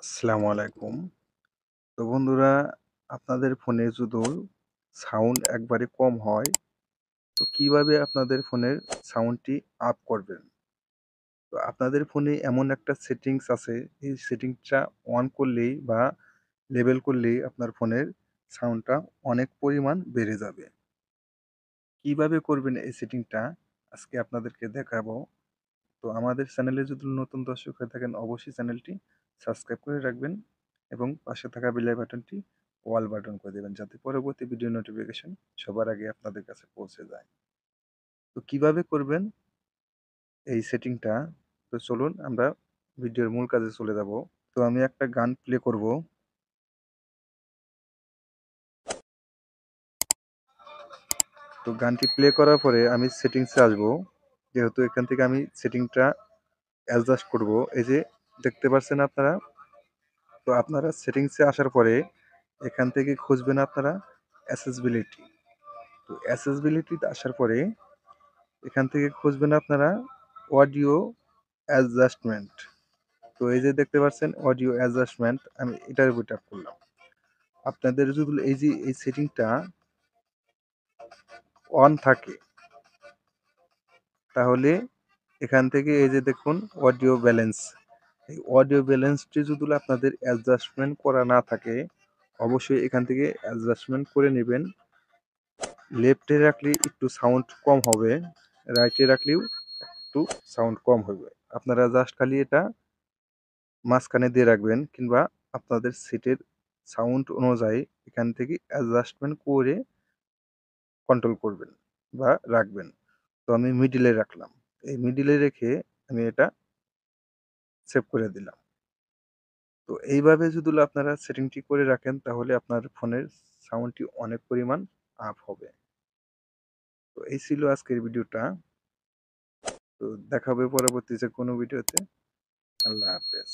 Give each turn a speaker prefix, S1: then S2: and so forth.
S1: আসসালামু আলাইকুম। তো বন্ধুরা, আপনাদের ফোনে যদি সাউন্ড একবারে কম হয়, তো কিভাবে আপনাদের ফোনের সাউন্ডটি আপ করবেন? তো আপনাদের ফোনে এমন একটা সেটিংস আছে, এই সেটিংসটা অন করলেই বা লেবেল করলেই আপনার ফোনের সাউন্ডটা অনেক পরিমাণ বেড়ে যাবে। কিভাবে করবেন এই সেটিংটা আজকে আপনাদেরকে দেখাবো। তো আমাদের চ্যানেলে যদি নতুন দর্শক হয়ে থাকেন অবশ্যই চ্যানেলটি সাবস্ক্রাইব করে রাখবেন এবং পাশে থাকা বেল বাটনটি অল বাটন করে দেবেন যাতে পরবর্তী ভিডিও নোটিফিকেশন সবার আগে আপনাদের কাছে পৌঁছে যায়। তো কিভাবে করবেন এই সেটিংটা? তো চলুন আমরা ভিডিওর মূল কাজে চলে যাব। তো আমি একটা গান প্লে করব। তো গানটি প্লে করার পরে আমি সেটিংসে আসব। যেহেতু এখান থেকে আমি সেটিংটা অ্যাডজাস্ট করব, এই যে দেখতে পাচ্ছেন আপনারা। তো আপনারা সেটিংসে আসার পরে এখান থেকে খুঁজবেন আপনারা অ্যাসেসবিলিটি। তো অ্যাসেসবিলিটিতে আসার পরে এখান থেকে খুঁজবেন আপনারা অডিও অ্যাডজাস্টমেন্ট। তো এই যে দেখতে পাচ্ছেন অডিও অ্যাডজাস্টমেন্ট, আমি এটার উপর ট্যাপ করলাম। আপনাদের যদি এই যে এই সেটিংটা অন থাকে তাহলে এখান থেকে এই যে দেখুন অডিও ব্যালেন্স, এই অডিও ব্যালেন্সটি যদি আপনাদের অ্যাডজাস্টমেন্ট করা না থাকে অবশ্যই এখান থেকে অ্যাডজাস্টমেন্ট করে নেবেন। লেফটে রাখলে একটু সাউন্ড কম হবে, রাইটে রাখলেও একটু সাউন্ড কম হবে। আপনারা জাস্ট খালি এটা মাঝখানে দিয়ে রাখবেন কিংবা আপনাদের সিটের সাউন্ড অনুযায়ী এখান থেকে অ্যাডজাস্টমেন্ট করে কন্ট্রোল করবেন বা রাখবেন। তো আমি মিডিলে রাখলাম। এই মিডিলে রেখে আমি এটা সেভ করে দিলাম। তো এইভাবে যদি আপনারা সেটিংটি করে রাখেন তাহলে আপনার ফোনের সাউন্ডটি অনেক পরিমাণ আপ হবে। তো এই ছিল আজকের ভিডিওটা। তো দেখা হবে পরবর্তী যে কোনো ভিডিওতে। আল্লাহ হাফেজ।